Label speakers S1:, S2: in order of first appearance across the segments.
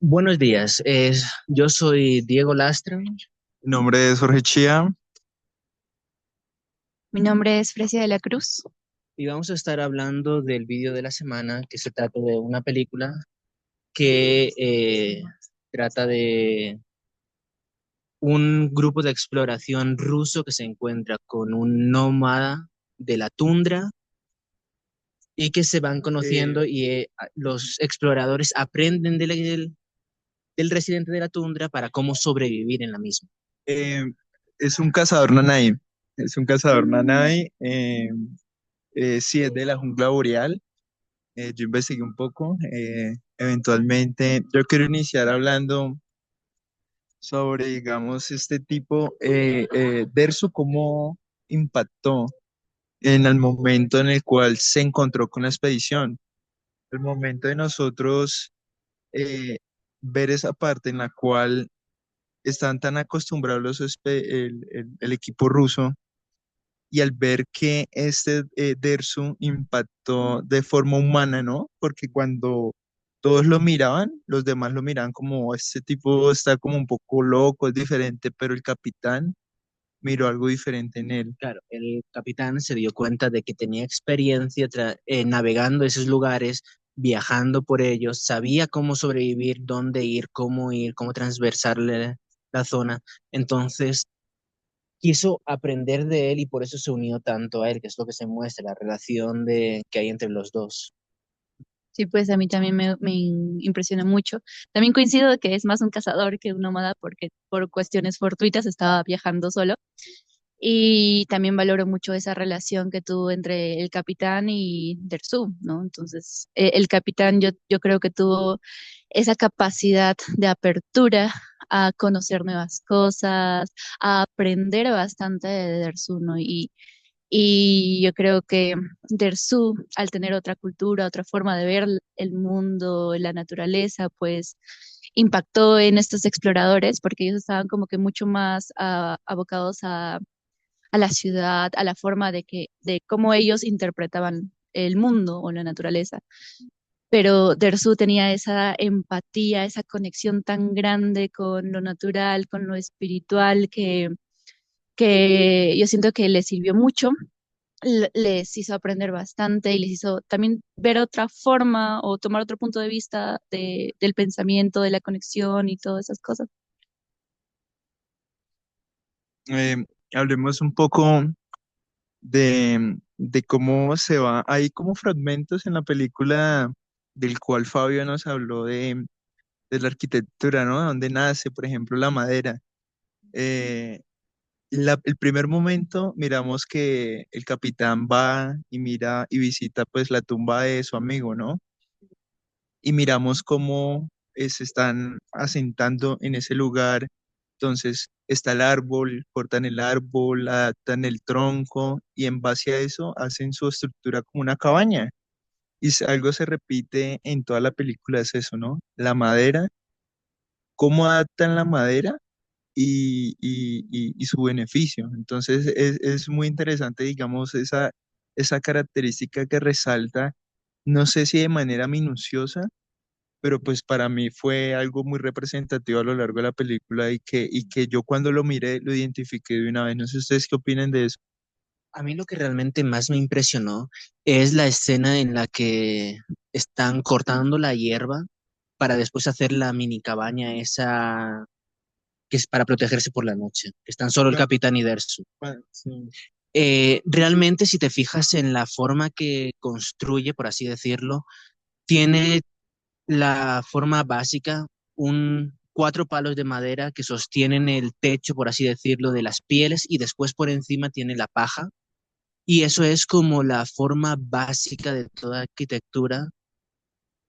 S1: Buenos días, yo soy Diego Lastra
S2: Mi nombre es Jorge Chía.
S3: Mi nombre es Frecia de la Cruz.
S1: y vamos a estar hablando del vídeo de la semana, que se trata de una película que trata de un grupo de exploración ruso que se encuentra con un nómada de la tundra y que se van
S2: Eh,
S1: conociendo y los exploradores aprenden del residente de la tundra para cómo sobrevivir en la misma.
S2: eh, es un cazador nanay. Es un cazador nanay. Sí, es de la jungla boreal. Yo investigué un poco. Eventualmente, yo quiero iniciar hablando sobre, digamos, este tipo, Derso, cómo impactó en el momento en el cual se encontró con la expedición. El momento de nosotros eh, ver esa parte en la cual están tan acostumbrados el equipo ruso y al ver que este Dersu impactó de forma humana, ¿no? Porque cuando todos lo miraban, los demás lo miraban como este tipo está como un poco loco, es diferente, pero el capitán miró algo diferente en él.
S1: Claro, el capitán se dio cuenta de que tenía experiencia navegando esos lugares, viajando por ellos, sabía cómo sobrevivir, dónde ir, cómo transversar la zona. Entonces, quiso aprender de él y por eso se unió tanto a él, que es lo que se muestra, la relación que hay entre los dos.
S3: Sí, pues a mí también me impresiona mucho. También coincido de que es más un cazador que un nómada porque por cuestiones fortuitas estaba viajando solo. Y también valoro mucho esa relación que tuvo entre el capitán y Dersu, ¿no? Entonces, el capitán yo creo que tuvo esa capacidad de apertura a conocer nuevas cosas, a aprender bastante de Dersu, ¿no? Y yo creo que Dersu, al tener otra cultura, otra forma de ver el mundo, la naturaleza, pues impactó en estos exploradores porque ellos estaban como que mucho más abocados a la ciudad, a la forma de cómo ellos interpretaban el mundo o la naturaleza. Pero Dersu tenía esa empatía, esa conexión tan grande con lo natural, con lo espiritual, que yo siento que les sirvió mucho, les hizo aprender bastante y les hizo también ver otra forma o tomar otro punto de vista del pensamiento, de la conexión y todas esas cosas.
S2: Eh, Hablemos un poco de cómo se va. Hay como fragmentos en la película del cual Fabio nos habló de la arquitectura, ¿no? De dónde nace, por ejemplo, la madera. Eh, el primer momento miramos que el capitán va y mira y visita pues la tumba de su amigo, ¿no? Y miramos cómo se están asentando en ese lugar. Entonces está el árbol, cortan el árbol, adaptan el tronco y en base a eso hacen su estructura como una cabaña. Y algo se repite en toda la película, es eso, ¿no? La madera, cómo adaptan la madera y su beneficio. Entonces es muy interesante, digamos, esa característica que resalta, no sé si de manera minuciosa, pero pues para mí fue algo muy representativo a lo largo de la película y que yo cuando lo miré lo identifiqué de una vez. No sé ustedes qué opinan de eso.
S1: A mí lo que realmente más me impresionó es la escena en la que están cortando la hierba para después hacer la mini cabaña esa que es para protegerse por la noche. Están solo el
S2: Bueno,
S1: capitán y Dersu.
S2: sí.
S1: Realmente, si te fijas en la forma que construye, por así decirlo, tiene la forma básica, cuatro palos de madera que sostienen el techo, por así decirlo, de las pieles y después por encima tiene la paja. Y eso es como la forma básica de toda arquitectura,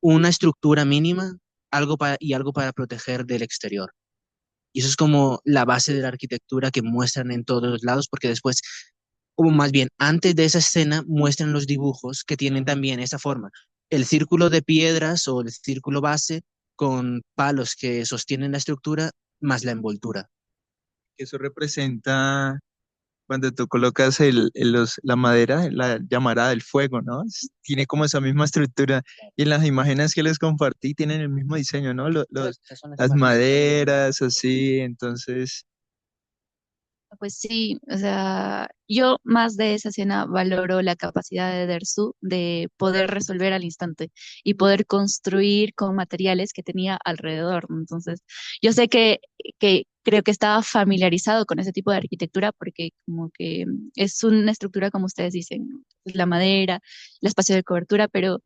S1: una estructura mínima, algo para proteger del exterior. Y eso es como la base de la arquitectura que muestran en todos los lados, porque después, o más bien, antes de esa escena, muestran los dibujos que tienen también esa forma. El círculo de piedras o el círculo base con palos que sostienen la estructura más la envoltura.
S2: Eso representa cuando tú colocas la madera, la llamarada del fuego, ¿no? Tiene como esa misma estructura. Y en las imágenes que les compartí tienen el mismo diseño, ¿no?
S1: Esas son
S2: Las maderas, así, entonces,
S3: Pues sí, o sea, yo más de esa escena valoro la capacidad de Dersu de poder resolver al instante y poder construir con materiales que tenía alrededor, ¿no? Entonces, yo sé que creo que estaba familiarizado con ese tipo de arquitectura porque como que es una estructura, como ustedes dicen, ¿no? La madera, el espacio de cobertura, pero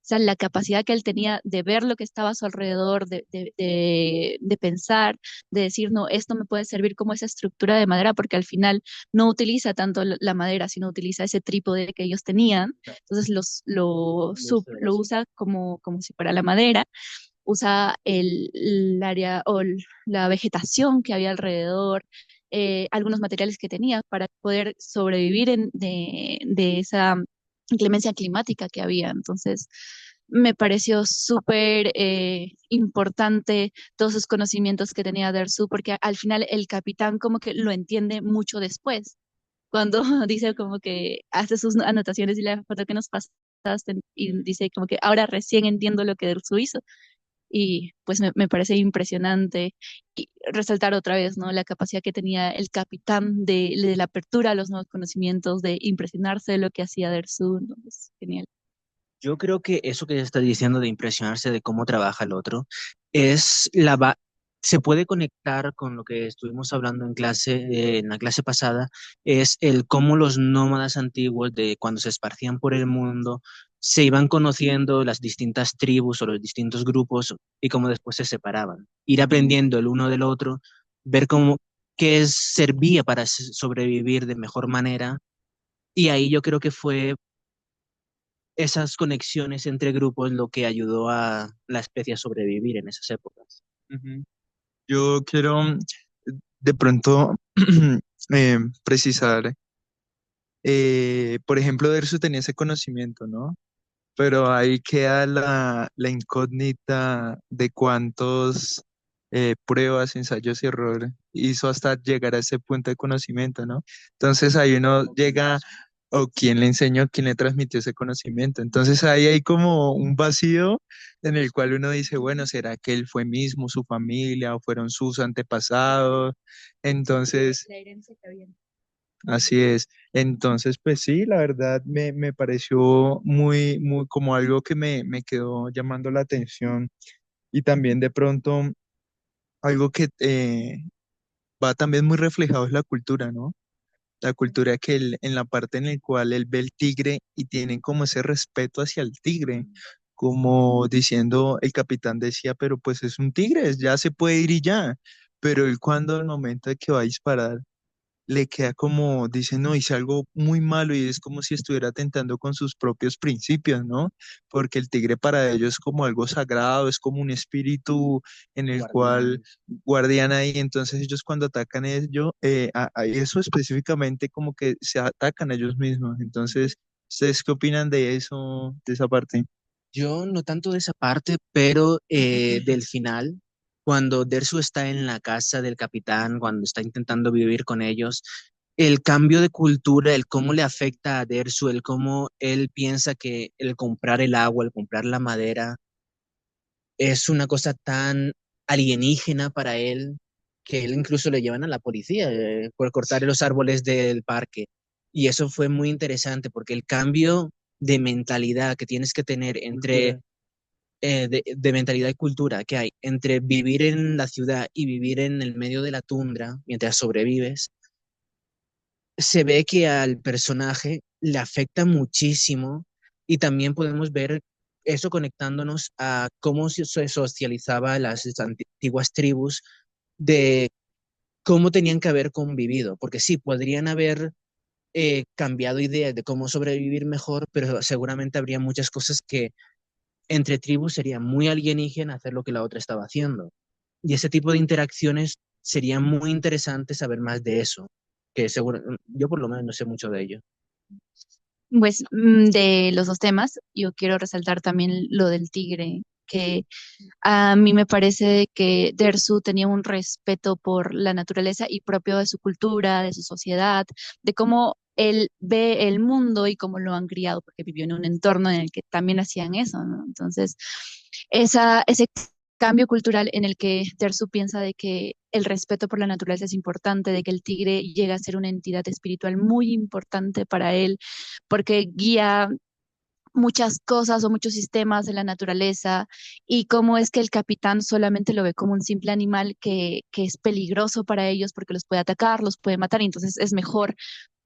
S3: sea, la capacidad que él tenía de ver lo que estaba a su alrededor, de pensar, de decir, no, esto me puede servir como esa estructura de madera, porque al final no utiliza tanto la madera, ssino utiliza ese trípode que ellos tenían. Entonces lo usa como si fuera la madera, usa el área o la vegetación que había alrededor, algunos materiales que tenía para poder sobrevivir de esa inclemencia climática que había. Entonces, me pareció súper importante todos esos conocimientos que tenía Dersu, porque al final el capitán como que lo entiende mucho después, cuando dice como que hace sus anotaciones y la foto que nos pasaste y dice como que ahora recién entiendo lo que Dersu hizo. Y pues me parece impresionante y resaltar otra vez, ¿no? La capacidad que tenía el capitán de la apertura a los nuevos conocimientos, de impresionarse de lo que hacía Dersu. Entonces, genial.
S1: Yo creo que eso que estás diciendo de impresionarse de cómo trabaja el otro es se puede conectar con lo que estuvimos hablando en clase, en la clase pasada, es el cómo los nómadas antiguos de cuando se esparcían por el mundo se iban conociendo las distintas tribus o los distintos grupos y cómo después se separaban. Ir aprendiendo el uno del otro, ver cómo servía para sobrevivir de mejor manera. Y ahí yo creo que fue esas conexiones entre grupos lo que ayudó a la especie a sobrevivir en esas épocas.
S2: ujú. Yo quiero de pronto precisar, por ejemplo, Dersu tenía ese conocimiento, ¿no? Pero ahí queda la incógnita de cuántos pruebas, ensayos y errores hizo hasta llegar a ese punto de conocimiento, ¿no? Entonces ahí uno llega, o quién le enseñó, quién le transmitió ese conocimiento. Entonces ahí hay como un vacío en el cual uno dice, bueno, ¿será que él fue mismo, su familia, o fueron sus antepasados? Entonces,
S3: La herencia que había.
S2: así es. Entonces, pues sí, la verdad me pareció muy como algo que me quedó llamando la atención y también de pronto algo que va también muy reflejado es la cultura, ¿no? La cultura que él, en la parte en la cual él ve el tigre y tienen como ese respeto hacia el tigre, como diciendo, el capitán decía, pero pues es un tigre, ya se puede ir y ya, pero él cuando al momento de que va a disparar, le queda como, dice, no, hice algo muy malo y es como si estuviera atentando con sus propios principios, ¿no? Porque el tigre para ellos es como algo sagrado, es como un espíritu en el cual guardián ahí, entonces ellos cuando atacan a eso específicamente como que se atacan a ellos mismos, entonces, ¿ustedes qué opinan de eso, de esa parte?
S1: Yo no tanto de esa parte, pero del final, cuando Dersu está en la casa del capitán, cuando está intentando vivir con ellos, el cambio de cultura, el cómo le afecta a Dersu, el cómo él piensa que el comprar el agua, el comprar la madera, es una cosa tan alienígena para él que él incluso le llevan a la policía por cortar los árboles del parque. Y eso fue muy interesante porque el cambio de mentalidad que tienes que tener entre, de mentalidad y cultura que hay entre vivir en la ciudad y vivir en el medio de la tundra mientras sobrevives, se ve que al personaje le afecta muchísimo y también podemos ver eso conectándonos a cómo se socializaba las antiguas tribus, de cómo tenían que haber convivido, porque sí, podrían haber cambiado ideas de cómo sobrevivir mejor, pero seguramente habría muchas cosas que entre tribus sería muy alienígena hacer lo que la otra estaba haciendo. Y ese tipo de interacciones sería muy interesante saber más de eso, que seguro, yo por lo menos no sé mucho de ello.
S3: Pues de los dos temas, yo quiero resaltar también lo del tigre, porque a mí me parece de que Dersu tenía un respeto por la naturaleza y propio de su cultura, de su sociedad, de cómo él ve el mundo y cómo lo han criado, porque vivió en un entorno en el que también hacían eso, ¿no? Entonces, ese cambio cultural en el que Dersu piensa de que el respeto por la naturaleza es importante, de que el tigre llega a ser una entidad espiritual muy importante para él, porque guía muchas cosas o muchos sistemas de la naturaleza y cómo es que el capitán solamente lo ve como un simple animal que es peligroso para ellos porque los puede atacar, los puede matar y entonces es mejor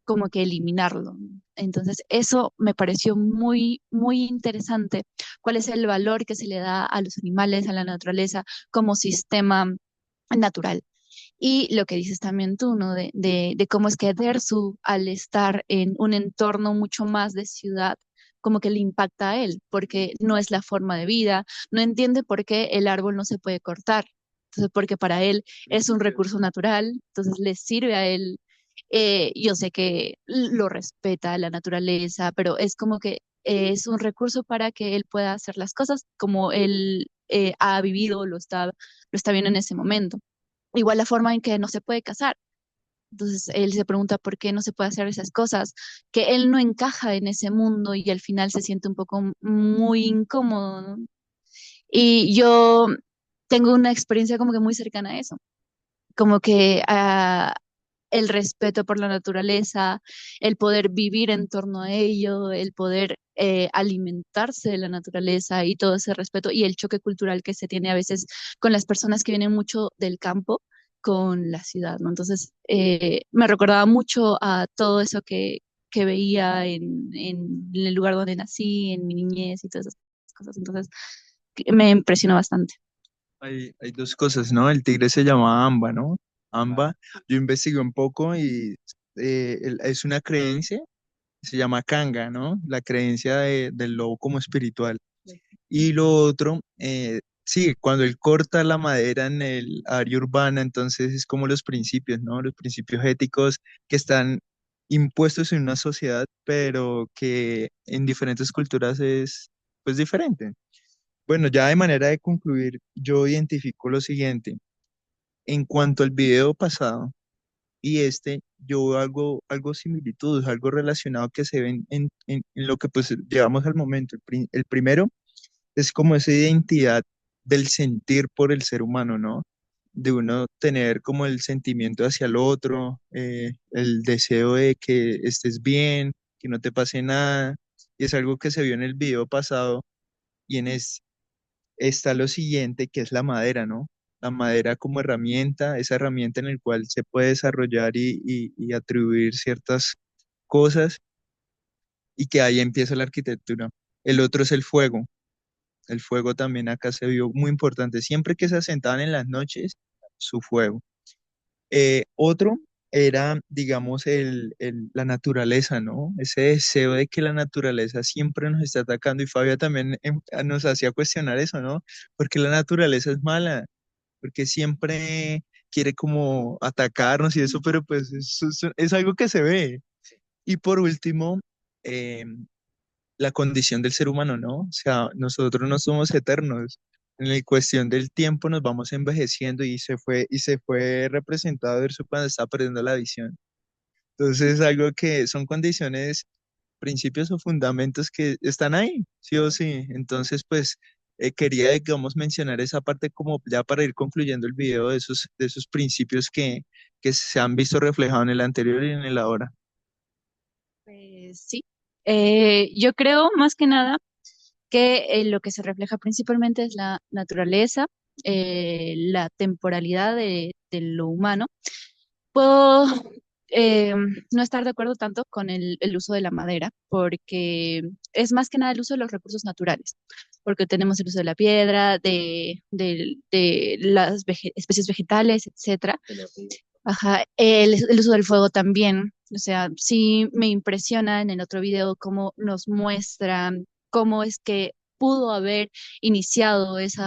S3: como que eliminarlo. Entonces, eso me pareció muy, muy interesante. ¿Cuál es el valor que se le da a los animales, a la naturaleza como sistema natural? Y lo que dices también tú, ¿no? De cómo es que Dersu, al estar en un entorno mucho más de ciudad, como que le impacta a él, porque no es la forma de vida, no entiende por qué el árbol no se puede cortar. Entonces, porque para él es un recurso natural, entonces le sirve a él. Yo sé que lo respeta la naturaleza, pero es como que es un recurso para que él pueda hacer las cosas como él ha vivido, lo está viendo en ese momento. Igual la forma en que no se puede casar. Entonces él se pregunta por qué no se puede hacer esas cosas, que él no encaja en ese mundo y al final se siente un poco muy incómodo, ¿no? Y yo tengo una experiencia como que muy cercana a eso, como que el respeto por la naturaleza, el poder vivir en torno a ello, el poder alimentarse de la naturaleza y todo ese respeto y el choque cultural que se tiene a veces con las personas que vienen mucho del campo con la ciudad, ¿no? Entonces, me recordaba mucho a todo eso que veía en el lugar donde nací, en mi niñez y todas esas cosas. Entonces, me impresionó bastante.
S2: Hay dos cosas, ¿no? El tigre se llama Amba, ¿no? Amba. Yo investigué un poco y es una creencia, se llama Kanga, ¿no? La creencia del lobo como espiritual. Y lo otro, sí, cuando él corta la madera en el área urbana, entonces es como los principios, ¿no? Los principios éticos que están impuestos en una sociedad, pero que en diferentes culturas es pues diferente. Bueno, ya de manera de concluir, yo identifico lo siguiente. En cuanto al video pasado y este, yo veo algo similitudes, algo relacionado que se ven en lo que pues llevamos al momento. El primero es como esa identidad del sentir por el ser humano, ¿no? De uno tener como el sentimiento hacia el otro, el deseo de que estés bien, que no te pase nada. Y es algo que se vio en el video pasado y está lo siguiente, que es la madera, ¿no? La madera como herramienta, esa herramienta en la cual se puede desarrollar y atribuir ciertas cosas y que ahí empieza la arquitectura. El otro es el fuego. El fuego también acá se vio muy importante. Siempre que se asentaban en las noches, su fuego. Otro era, digamos, la naturaleza, ¿no? Ese deseo de que la naturaleza siempre nos está atacando y Fabia también nos hacía cuestionar eso, ¿no? Porque la naturaleza es mala, porque siempre quiere como atacarnos y eso, pero pues es algo que se ve. Y por último, eh, la condición del ser humano, ¿no? O sea, nosotros no somos eternos. En la cuestión del tiempo nos vamos envejeciendo y se fue representado eso cuando está perdiendo la visión. Entonces, algo que son condiciones, principios o fundamentos que están ahí, sí o sí. Entonces, pues, quería, digamos, mencionar esa parte como ya para ir concluyendo el video de esos principios que se han visto reflejados en el anterior y en el ahora.
S3: Pues sí. Yo creo más que nada que lo que se refleja principalmente es la naturaleza, la temporalidad de lo humano. Puedo eh, no estar de acuerdo tanto con el uso de la madera, porque es más que nada el uso de los recursos naturales, porque tenemos el uso de la piedra, de las especies vegetales, etcétera. Ajá, el uso del fuego también. O sea, sí me impresiona en el otro video cómo nos muestran cómo es que pudo haber iniciado ese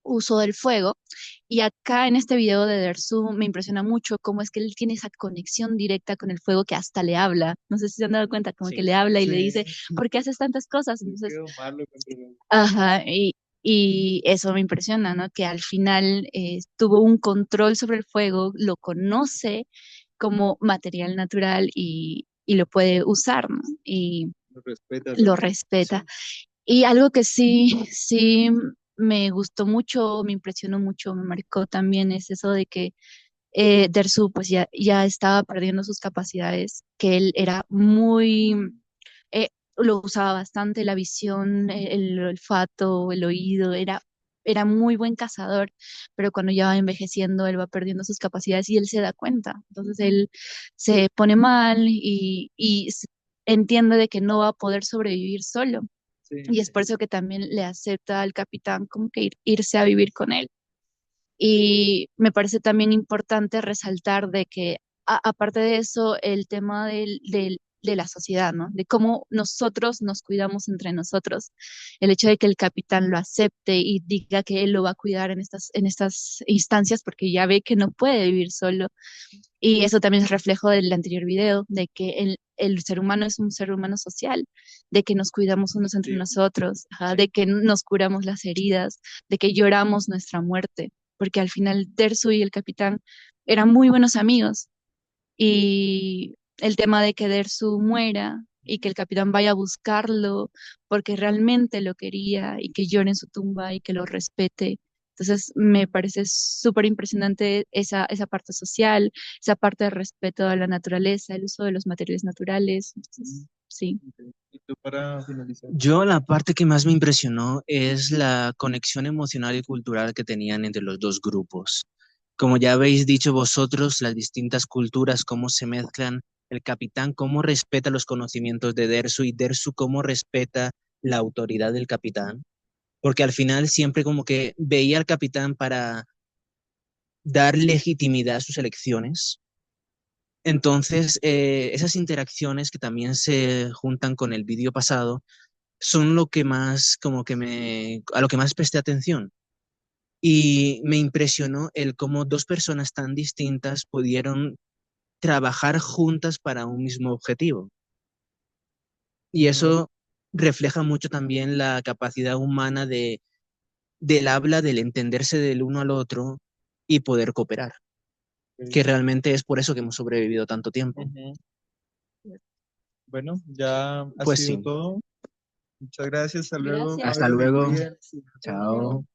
S3: uso del fuego. Y acá en este video de Dersu me impresiona mucho cómo es que él tiene esa conexión directa con el fuego que hasta le habla. No sé si se han dado cuenta, como que
S1: Sí.
S3: le habla y le
S2: Sí.
S3: dice, ¿por qué haces tantas cosas? Entonces,
S2: Quiero amarlo, controlarlo.
S3: ajá, Y eso me impresiona, ¿no? Que al final tuvo un control sobre el fuego, lo conoce como material natural y lo puede usar, ¿no? Y
S2: Lo respeta
S3: lo
S2: también.
S3: respeta.
S2: Sí.
S3: Y algo que sí me gustó mucho, me impresionó mucho, me marcó también es eso de que Dersu pues ya estaba perdiendo sus capacidades, que él era muy, lo usaba bastante, la visión, el olfato, el oído, era muy buen cazador, pero cuando ya va envejeciendo, él va perdiendo sus capacidades y él se da cuenta. Entonces él se pone mal y entiende de que no va a poder sobrevivir solo.
S2: Sí.
S3: Y es por eso que también le acepta al capitán como que irse a vivir con él. Y me parece también importante resaltar de que, aparte de eso, el tema de la sociedad, ¿no? De cómo nosotros nos cuidamos entre nosotros. El hecho de que el capitán lo acepte y diga que él lo va a cuidar en estas instancias porque ya ve que no puede vivir solo. Y eso también es reflejo del anterior video, de que el ser humano es un ser humano social, de que nos cuidamos unos entre
S2: Colectivo.
S3: nosotros, ajá,
S2: Sí.
S3: de que nos curamos las heridas, de que lloramos nuestra muerte, porque al final Dersu y el capitán eran muy buenos amigos. Y el tema de que Dersu muera y que el capitán vaya a buscarlo porque realmente lo quería y que llore en su tumba y que lo respete. Entonces me parece súper impresionante esa parte social, esa parte de respeto a la naturaleza, el uso de los materiales naturales. Entonces, sí.
S2: Ok. ¿Y tú para finalizar?
S1: Yo la parte que más me impresionó es la conexión emocional y cultural que tenían entre los dos grupos. Como ya habéis dicho vosotros, las distintas culturas, cómo se mezclan, el capitán cómo respeta los conocimientos de Dersu y Dersu cómo respeta la autoridad del capitán, porque al final siempre como que veía al capitán para dar legitimidad a sus elecciones. Entonces, esas interacciones que también se juntan con el vídeo pasado son lo que más, como que a lo que más presté atención. Y me impresionó el cómo dos personas tan distintas pudieron trabajar juntas para un mismo objetivo. Y eso refleja mucho también la capacidad humana del habla, del entenderse del uno al otro y poder cooperar,
S2: Ok.
S1: que realmente es por eso que hemos sobrevivido tanto tiempo.
S2: Ujú. Bueno, ya ha
S1: Pues
S2: sido
S1: sí,
S2: todo. Muchas gracias. Hasta luego,
S3: Gracias.
S1: hasta
S2: Pablo, te
S1: luego,
S2: cuidas.
S1: chao.